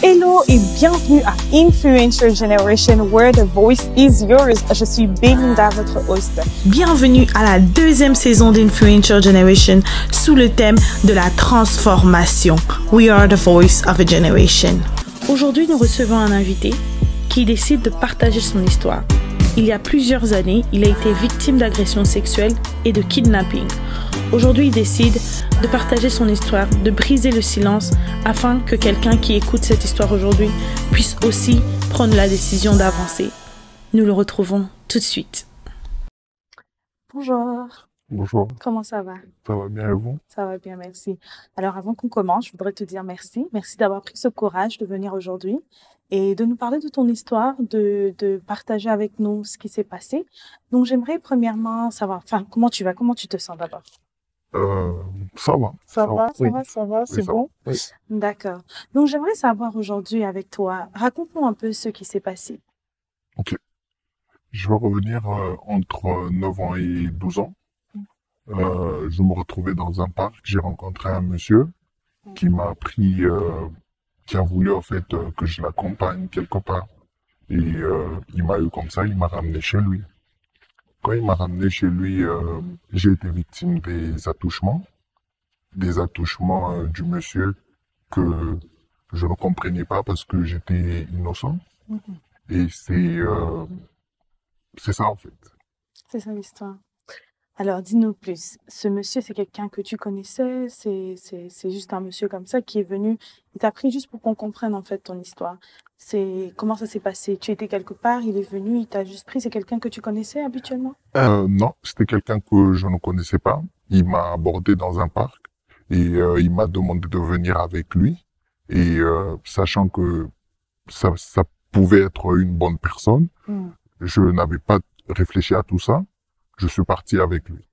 Hello et bienvenue à Influencer Generation where the voice is yours. Je suis Belinda, votre host. Bienvenue à la deuxième saison d'Influencer Generation sous le thème de la transformation. We are the voice of a generation. Aujourd'hui, nous recevons un invité qui décide de partager son histoire. Il y a plusieurs années, il a été victime d'agressions sexuelles et de kidnapping. Aujourd'hui, il décide de partager son histoire, de briser le silence afin que quelqu'un qui écoute cette histoire aujourd'hui puisse aussi prendre la décision d'avancer. Nous le retrouvons tout de suite. Bonjour. Bonjour, Comment ça va? ça va bien et vous? Ça va bien, merci. Alors, avant qu'on commence, je voudrais te dire merci. Merci d'avoir pris ce courage de venir aujourd'hui et de nous parler de ton histoire, de partager avec nous ce qui s'est passé. Donc, j'aimerais premièrement savoir, comment tu vas? Comment tu te sens d'abord? Ça va. Ça va, Oui, c'est ça bon? va. Oui. D'accord. Donc, j'aimerais savoir aujourd'hui avec toi, raconte-nous un peu ce qui s'est passé. Ok. Je vais revenir entre 9 ans et 12 ans. Je me retrouvais dans un parc. J'ai rencontré un monsieur qui m'a pris, qui a voulu en fait que je l'accompagne quelque part. Et il m'a eu comme ça, il m'a ramené chez lui. Quand il m'a ramené chez lui, j'ai été victime des attouchements du monsieur que je ne comprenais pas parce que j'étais innocent. Mhm. Et c'est ça en fait. C'est ça l'histoire. Alors, dis-nous plus. Ce monsieur, c'est quelqu'un que tu connaissais? C'est juste un monsieur comme ça qui est venu. Il t'a pris juste pour qu'on comprenne en fait ton histoire. Comment ça s'est passé? Tu étais quelque part, il est venu, il t'a juste pris. C'est quelqu'un que tu connaissais habituellement? Non, c'était quelqu'un que je ne connaissais pas. Il m'a abordé dans un parc et il m'a demandé de venir avec lui. Et sachant que ça pouvait être une bonne personne, je n'avais pas réfléchi à tout ça. Je suis parti avec lui.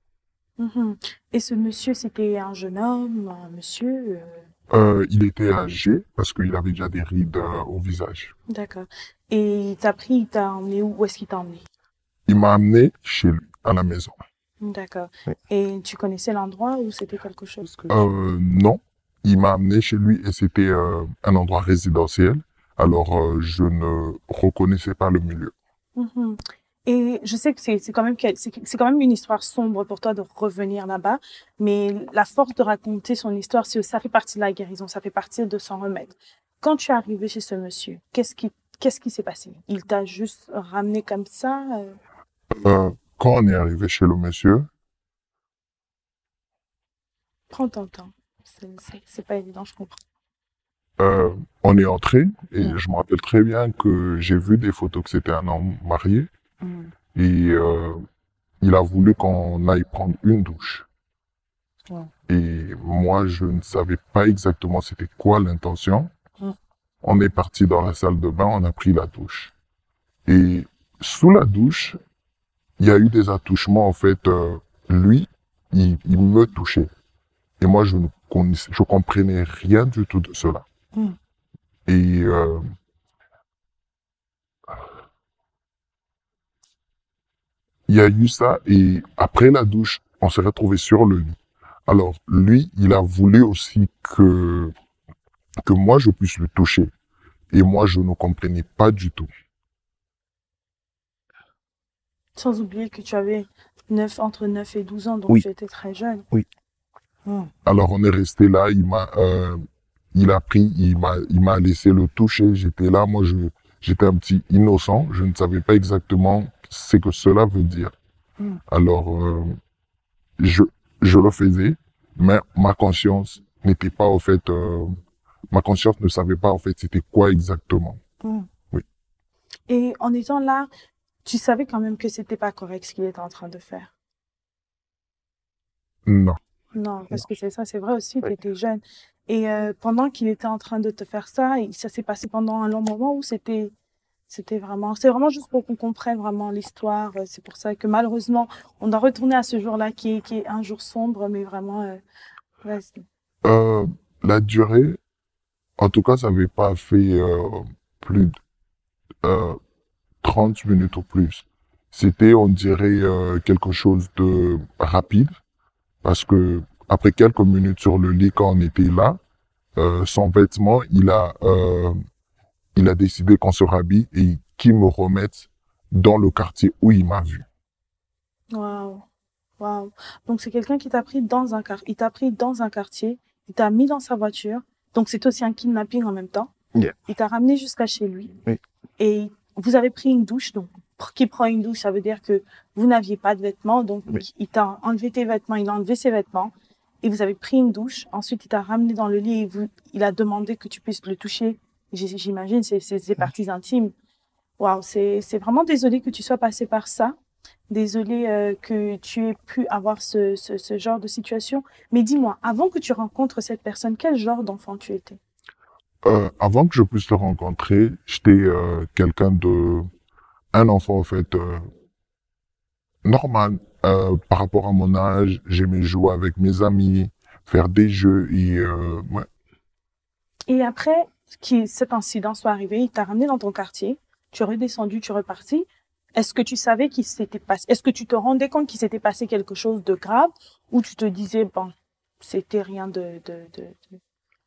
Mhm. Et ce monsieur, c'était un jeune homme, un monsieur? Il était âgé parce qu'il avait déjà des rides au visage. D'accord. Et il t'a pris, il t'a emmené où? Où est-ce qu'il t'a emmené? Il m'a amené chez lui, à la maison. D'accord. Oui. Et tu connaissais l'endroit ou c'était quelque chose que Non, il m'a amené chez lui et c'était un endroit résidentiel. Alors, je ne reconnaissais pas le milieu. Mhm. Et je sais que c'est quand même c'est quand même une histoire sombre pour toi de revenir là-bas, mais la force de raconter son histoire, ça fait partie de la guérison, ça fait partie de s'en remettre. Quand tu es arrivé chez ce monsieur, qu'est-ce qui s'est passé? Il t'a juste ramené comme ça? Quand on est arrivé chez le monsieur, Prends ton temps. C'est pas évident, je comprends. on est entré et je me rappelle très bien que j'ai vu des photos que c'était un homme marié et il a voulu qu'on aille prendre une douche. Ouais. Et moi, je ne savais pas exactement c'était quoi l'intention. On est parti dans la salle de bain, on a pris la douche. Et sous la douche, il y a eu des attouchements, en fait. Lui, il me touchait. Et moi, je comprenais rien du tout de cela. Et il y a eu ça. Et après la douche, on s'est retrouvés sur le lit. Alors, lui, il a voulu aussi que moi, je puisse le toucher. Et moi, je ne comprenais pas du tout. Sans oublier que tu avais entre 9 et 12 ans, donc Oui. tu étais très jeune. Oui. Alors, on est resté là, il m'a laissé le toucher, j'étais là, moi, j'étais un petit innocent, je ne savais pas exactement ce que cela veut dire. Alors, je le faisais, mais ma conscience n'était pas, en fait, ma conscience ne savait pas, en fait, c'était quoi exactement. Oui. Et en étant là, tu savais quand même que c'était pas correct ce qu'il était en train de faire. Non. Non, parce que c'est vrai aussi, tu étais jeune. Et pendant qu'il était en train de te faire ça, ça s'est passé pendant un long moment ou c'est vraiment juste pour qu'on comprenne vraiment l'histoire. C'est pour ça que malheureusement, on doit retourner à ce jour-là qui est un jour sombre, mais vraiment, vas-y. La durée, en tout cas, ça n'avait pas fait plus de 30 minutes ou plus. C'était, on dirait, quelque chose de rapide. Parce que après quelques minutes sur le lit, quand on était là, son vêtement, il a il a décidé qu'on se rhabille et qu'il me remette dans le quartier où il m'a vu. Waouh, waouh. Donc c'est quelqu'un qui t'a pris dans un il t'a pris dans un quartier, il t'a mis dans sa voiture. Donc c'est aussi un kidnapping en même temps. Yeah. Il t'a ramené jusqu'à chez lui. Oui. Et vous avez pris une douche. Donc qui prend une douche, ça veut dire que vous n'aviez pas de vêtements. Donc Oui. il t'a enlevé tes vêtements, il a enlevé ses vêtements. Et vous avez pris une douche. Ensuite il t'a ramené dans le lit et il a demandé que tu puisses le toucher. J'imagine ses parties intimes. Waouh, c'est vraiment désolé que tu sois passé par ça. Désolée que tu aies pu avoir ce genre de situation. Mais dis-moi, avant que tu rencontres cette personne, quel genre d'enfant tu étais? Avant que je puisse le rencontrer, j'étais un enfant en fait normal. Par rapport à mon âge, j'aimais jouer avec mes amis, faire des jeux et ouais. Et après cet incident soit arrivé, il t'a ramené dans ton quartier, tu es redescendu, tu es reparti. Est-ce que tu savais qu'il s'était passé, est-ce que tu te rendais compte qu'il s'était passé quelque chose de grave ou tu te disais, bon, c'était rien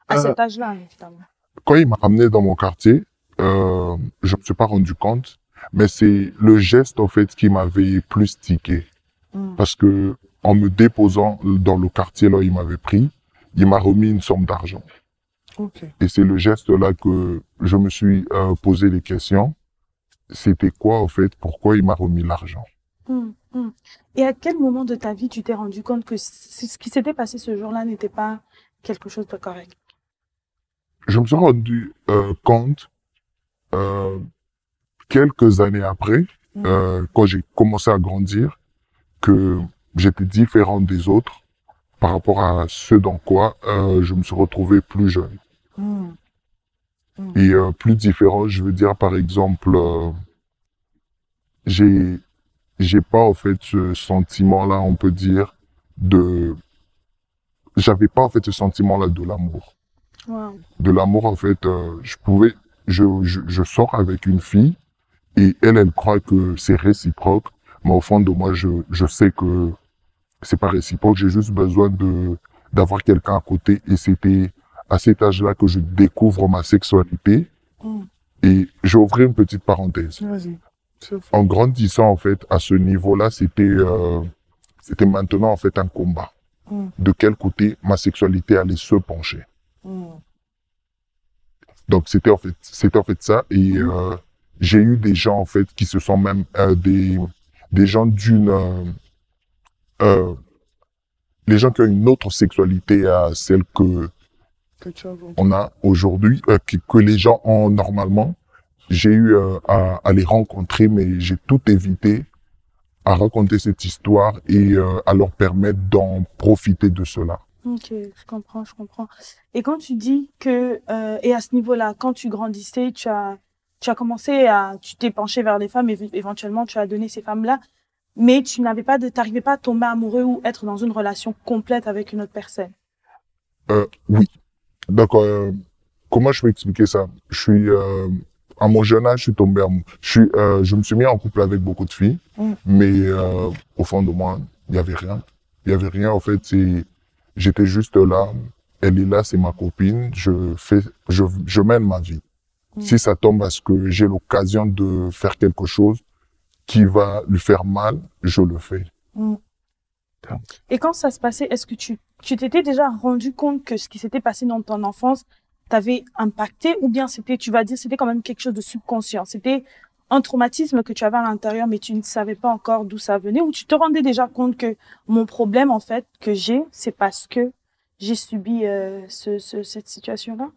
à cet âge-là, évidemment. Quand il m'a ramené dans mon quartier, je me suis pas rendu compte, mais c'est le geste en fait qui m'avait plus tiqué. Parce que en me déposant dans le quartier là où il m'avait pris, il m'a remis une somme d'argent. Okay. Et c'est le geste là que je me suis posé les questions. C'était quoi en fait? Pourquoi il m'a remis l'argent? Et à quel moment de ta vie tu t'es rendu compte que ce qui s'était passé ce jour-là n'était pas quelque chose de correct? Je me suis rendu compte quelques années après, quand j'ai commencé à grandir, que j'étais différent des autres par rapport à ce dans quoi je me suis retrouvé plus jeune. Et plus différent, je veux dire par exemple, j'ai pas en fait ce sentiment-là, on peut dire, j'avais pas en fait ce sentiment-là de l'amour. Wow. De l'amour en fait, je sors avec une fille et elle croit que c'est réciproque, mais au fond de moi, je sais que c'est pas réciproque, j'ai juste besoin d'avoir quelqu'un à côté et c'était à cet âge-là que je découvre ma sexualité. Et j'ai ouvert une petite parenthèse. Vas-y. En grandissant, en fait, à ce niveau-là, c'était maintenant, en fait, un combat. De quel côté ma sexualité allait se pencher. Donc, c'était en fait ça. Et j'ai eu des gens, en fait, qui se sont même des gens les gens qui ont une autre sexualité à celle que on a aujourd'hui, que les gens ont normalement. J'ai eu à les rencontrer, mais j'ai tout évité à raconter cette histoire et à leur permettre d'en profiter de cela. Ok, je comprends. Et quand tu dis que, et à ce niveau-là, quand tu grandissais, tu as tu t'es penché vers les femmes et éventuellement tu as donné ces femmes-là, mais t'arrivais pas à tomber amoureux ou être dans une relation complète avec une autre personne. Oui. Donc, comment je peux expliquer ça? À mon jeune âge, je suis tombé amoureux. Je me suis mis en couple avec beaucoup de filles, mais au fond de moi, il y avait rien. Il y avait rien, en fait, j'étais juste là. Elle est là, c'est ma copine. Je mène ma vie. Si ça tombe à ce que j'ai l'occasion de faire quelque chose qui va lui faire mal, je le fais. Et quand ça se passait, est-ce que tu t'étais déjà rendu compte que ce qui s'était passé dans ton enfance t'avait impacté ou bien c'était quand même quelque chose de subconscient? C'était un traumatisme que tu avais à l'intérieur, mais tu ne savais pas encore d'où ça venait, ou tu te rendais déjà compte que mon problème, en fait, que c'est parce que j'ai subi cette situation-là?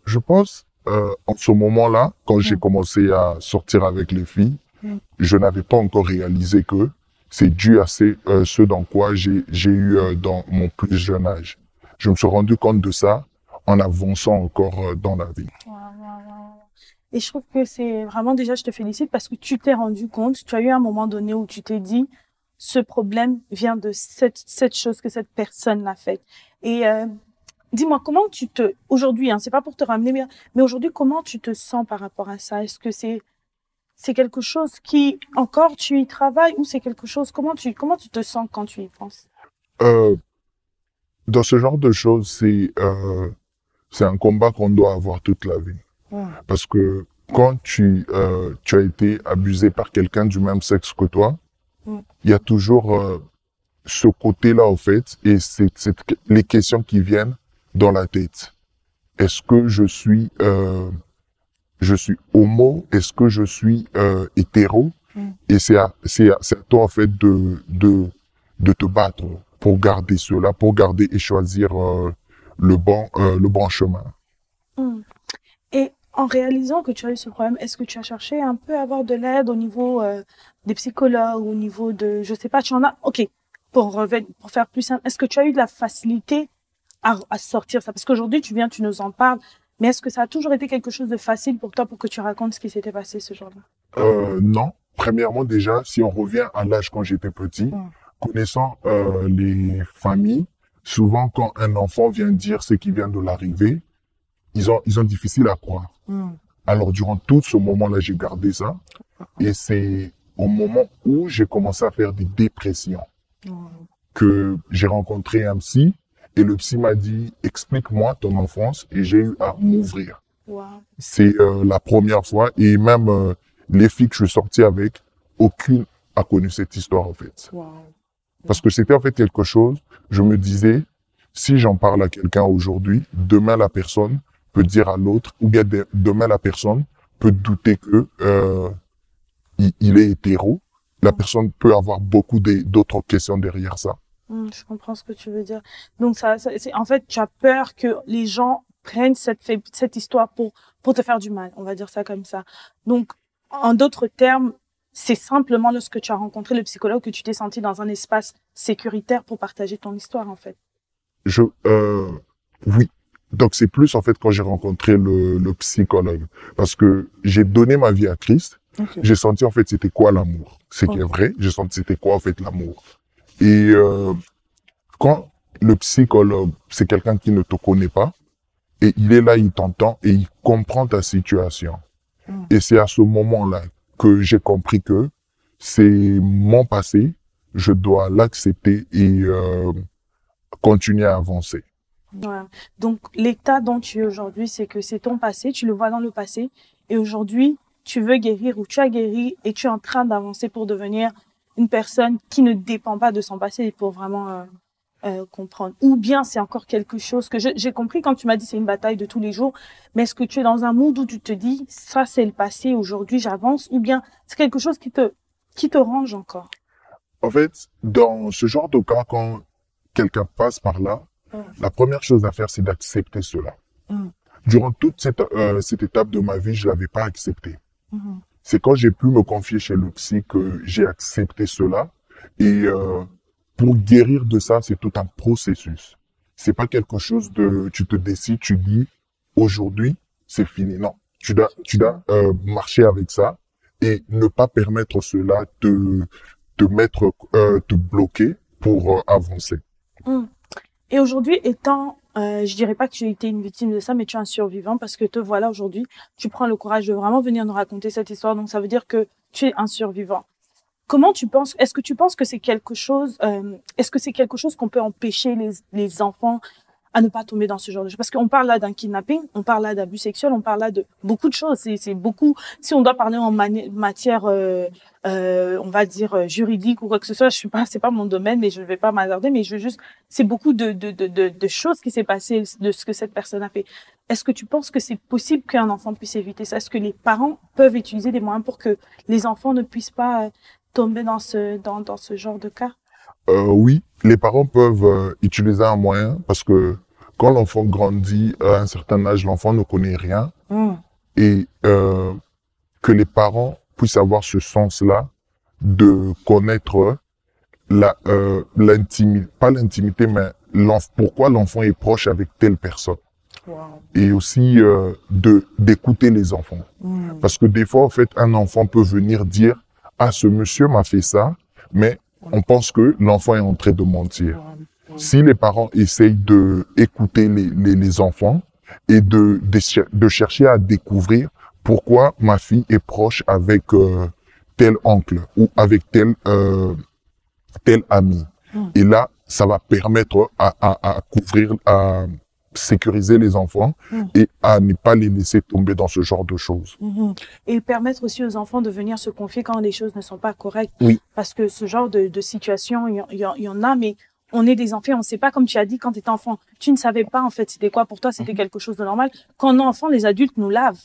Je pense, en ce moment-là, quand j'ai commencé à sortir avec les filles, je n'avais pas encore réalisé que c'est dû à ce dans quoi j'ai eu dans mon plus jeune âge. Je me suis rendu compte de ça en avançant encore dans la vie. Wow. Et je trouve que c'est vraiment, déjà, je te félicite parce que tu t'es rendu compte, tu as eu un moment donné où tu t'es dit, ce problème vient de cette chose que cette personne l'a faite. Et dis-moi, comment aujourd'hui, c'est pas pour te ramener, mais aujourd'hui, comment tu te sens par rapport à ça? Est-ce que c'est quelque chose qui, encore, tu y travailles ou c'est quelque chose, comment tu te sens quand tu y penses? Dans ce genre de choses, c'est un combat qu'on doit avoir toute la vie. Parce que quand tu as été abusé par quelqu'un du même sexe que toi, il y a toujours ce côté-là, en fait, et c'est les questions qui viennent dans la tête. Est-ce que je suis homo? Est-ce que je suis hétéro? Et c'est à toi, en fait, de te battre pour garder cela, pour garder et choisir le bon chemin. Et en réalisant que tu as eu ce problème, est-ce que tu as cherché un peu à avoir de l'aide au niveau des psychologues, au niveau de, je sais pas, tu en as, ok, pour faire plus simple, est-ce que tu as eu de la facilité à sortir ça? Parce qu'aujourd'hui, tu nous en parles, mais est-ce que ça a toujours été quelque chose de facile pour toi pour que tu racontes ce qui s'était passé ce jour-là? Non. Premièrement, déjà, si on revient à l'âge quand j'étais petit, connaissant les familles, souvent quand un enfant vient dire ce qui vient de l'arriver, ils ont difficile à croire. Alors, durant tout ce moment-là, j'ai gardé ça. Et c'est au moment où j'ai commencé à faire des dépressions que j'ai rencontré un psy. Et le psy m'a dit, explique-moi ton enfance. Et j'ai eu à m'ouvrir. C'est la première fois. Et même les filles que je suis sorti avec, aucune a connu cette histoire, en fait. Parce que c'était en fait quelque chose, je me disais, si j'en parle à quelqu'un aujourd'hui, demain la personne peut dire à l'autre, ou bien demain la personne peut douter que il est hétéro. La personne peut avoir beaucoup d'autres questions derrière ça. Je comprends ce que tu veux dire. Donc en fait, tu as peur que les gens prennent cette histoire pour te faire du mal, on va dire ça comme ça. Donc, en d'autres termes, c'est simplement lorsque tu as rencontré le psychologue que tu t'es senti dans un espace sécuritaire pour partager ton histoire, en fait. Oui. Donc, c'est plus, en fait, quand j'ai rencontré le psychologue. Parce que j'ai donné ma vie à Christ. J'ai senti, en fait, c'était quoi l'amour. C'est qui est vrai. J'ai senti c'était quoi, en fait, l'amour. Et quand le psychologue, c'est quelqu'un qui ne te connaît pas, et il est là, il t'entend, et il comprend ta situation. Et c'est à ce moment-là que j'ai compris que c'est mon passé, je dois l'accepter et continuer à avancer. Donc, l'état dont tu es aujourd'hui, c'est que c'est ton passé, tu le vois dans le passé, et aujourd'hui, tu veux guérir ou tu as guéri et tu es en train d'avancer pour devenir une personne qui ne dépend pas de son passé pour vraiment comprendre. Ou bien c'est encore quelque chose que j'ai compris quand tu m'as dit c'est une bataille de tous les jours, mais est-ce que tu es dans un monde où tu te dis ça c'est le passé, aujourd'hui j'avance, ou bien c'est quelque chose qui te range encore? En fait, dans ce genre de cas, quand quelqu'un passe par là, la première chose à faire, c'est d'accepter cela. Durant toute cette étape de ma vie, je l'avais pas accepté. C'est quand j'ai pu me confier chez le psy que j'ai accepté cela. Et pour guérir de ça, c'est tout un processus. C'est pas quelque chose de, tu te décides, tu dis, aujourd'hui, c'est fini. Non, tu dois marcher avec ça et ne pas permettre cela te bloquer pour avancer. Et aujourd'hui, étant, je dirais pas que tu as été une victime de ça, mais tu es un survivant parce que te voilà aujourd'hui, tu prends le courage de vraiment venir nous raconter cette histoire. Donc, ça veut dire que tu es un survivant. Comment tu penses, est-ce que tu penses que c'est quelque chose qu'on peut empêcher les enfants à ne pas tomber dans ce genre de choses? Parce qu'on parle là d'un kidnapping, on parle là d'abus sexuels, on parle là de beaucoup de choses. C'est beaucoup, si on doit parler en matière, on va dire, juridique ou quoi que ce soit, c'est pas mon domaine, mais je ne vais pas m'attarder, mais c'est beaucoup de choses qui s'est passé, de ce que cette personne a fait. Est-ce que tu penses que c'est possible qu'un enfant puisse éviter ça? Est-ce que les parents peuvent utiliser des moyens pour que les enfants ne puissent pas tomber dans ce genre de cas? Oui, les parents peuvent utiliser un moyen parce que quand l'enfant grandit à un certain âge, l'enfant ne connaît rien et que les parents puissent avoir ce sens-là de connaître l'intimité, pas l'intimité, mais pourquoi l'enfant est proche avec telle personne. Et aussi d'écouter les enfants. Parce que des fois, en fait, un enfant peut venir dire « Ah, ce monsieur m'a fait ça », mais on pense que l'enfant est en train de mentir. Si les parents essayent d'écouter les enfants et de chercher à découvrir pourquoi ma fille est proche avec tel oncle ou avec tel ami. Et là, ça va permettre à sécuriser les enfants et à ne pas les laisser tomber dans ce genre de choses. Et permettre aussi aux enfants de venir se confier quand les choses ne sont pas correctes. Oui. Parce que ce genre de situation, il y en a, mais on est des enfants, on ne sait pas, comme tu as dit, quand tu étais enfant, tu ne savais pas en fait c'était quoi pour toi, c'était quelque chose de normal. Quand on est enfant, les adultes nous lavent.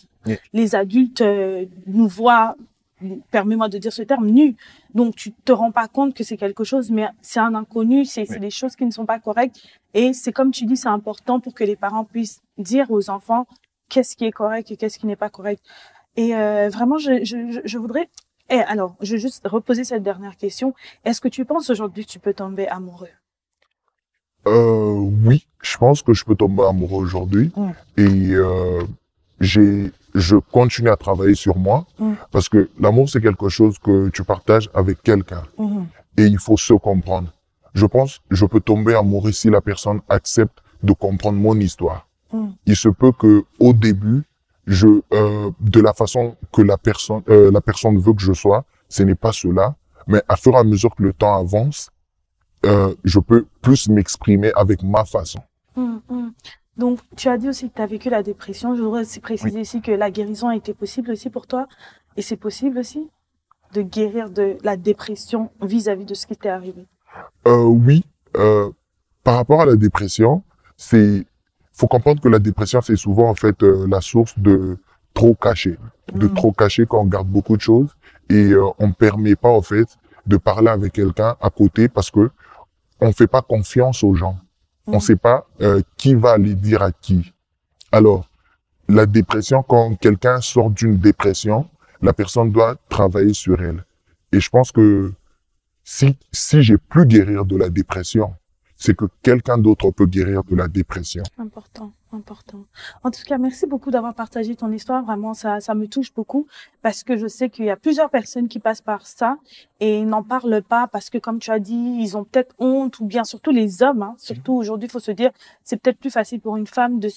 Les adultes nous voient, permets-moi de dire ce terme, nus. Donc tu te rends pas compte que c'est quelque chose, mais c'est un inconnu, c'est des choses qui ne sont pas correctes. Et c'est comme tu dis, c'est important pour que les parents puissent dire aux enfants qu'est-ce qui est correct et qu'est-ce qui n'est pas correct. Et vraiment, je voudrais... alors, je vais juste reposer cette dernière question. Est-ce que tu penses aujourd'hui que tu peux tomber amoureux? Oui, je pense que je peux tomber amoureux aujourd'hui. Et je continue à travailler sur moi parce que l'amour, c'est quelque chose que tu partages avec quelqu'un. Et il faut se comprendre. Je pense que je peux tomber amoureux si la personne accepte de comprendre mon histoire. Il se peut que au début, de la façon que la personne veut que je sois, ce n'est pas cela. Mais à fur et à mesure que le temps avance, je peux plus m'exprimer avec ma façon. Donc, tu as dit aussi que tu as vécu la dépression. Je voudrais aussi préciser ici que la guérison a été possible aussi pour toi. Et c'est possible aussi de guérir de la dépression vis-à-vis de ce qui t'est arrivé. Oui. Par rapport à la dépression, faut comprendre que la dépression, c'est souvent en fait la source de trop cacher. De trop cacher quand on garde beaucoup de choses et on ne permet pas en fait de parler avec quelqu'un à côté parce que on fait pas confiance aux gens. On sait pas qui va aller dire à qui. Alors, la dépression, quand quelqu'un sort d'une dépression, la personne doit travailler sur elle. Et je pense que si j'ai pu guérir de la dépression, c'est que quelqu'un d'autre peut guérir de la dépression. Important. En tout cas, merci beaucoup d'avoir partagé ton histoire. Vraiment, ça me touche beaucoup parce que je sais qu'il y a plusieurs personnes qui passent par ça et n'en parlent pas parce que, comme tu as dit, ils ont peut-être honte ou bien surtout les hommes. Surtout aujourd'hui, il faut se dire, c'est peut-être plus facile pour une femme de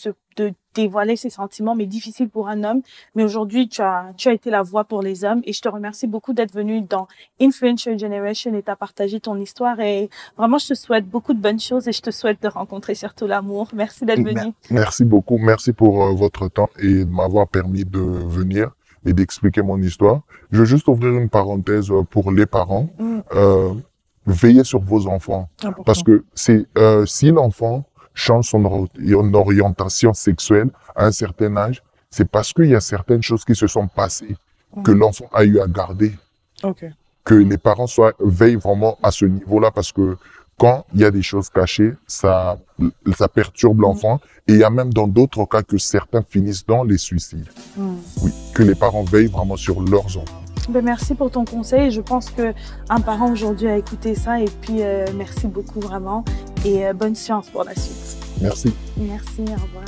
dévoiler ses sentiments, mais difficile pour un homme. Mais aujourd'hui, tu as été la voix pour les hommes et je te remercie beaucoup d'être venu dans Influential Generation et t'as partagé ton histoire et vraiment, je te souhaite beaucoup de bonnes choses et je te souhaite de rencontrer surtout l'amour. Merci d'être venu. Merci beaucoup. Merci pour votre temps et de m'avoir permis de venir et d'expliquer mon histoire. Je veux juste ouvrir une parenthèse pour les parents. Veillez sur vos enfants. Important. Parce que si l'enfant change son orientation sexuelle à un certain âge, c'est parce qu'il y a certaines choses qui se sont passées que l'enfant a eu à garder. Que les parents veillent vraiment à ce niveau-là parce que quand il y a des choses cachées, ça perturbe l'enfant. Et il y a même dans d'autres cas que certains finissent dans les suicides. Oui, que les parents veillent vraiment sur leurs enfants. Merci pour ton conseil. Je pense qu'un parent aujourd'hui a écouté ça et puis merci beaucoup vraiment et bonne chance pour la suite. Merci. Merci, au revoir.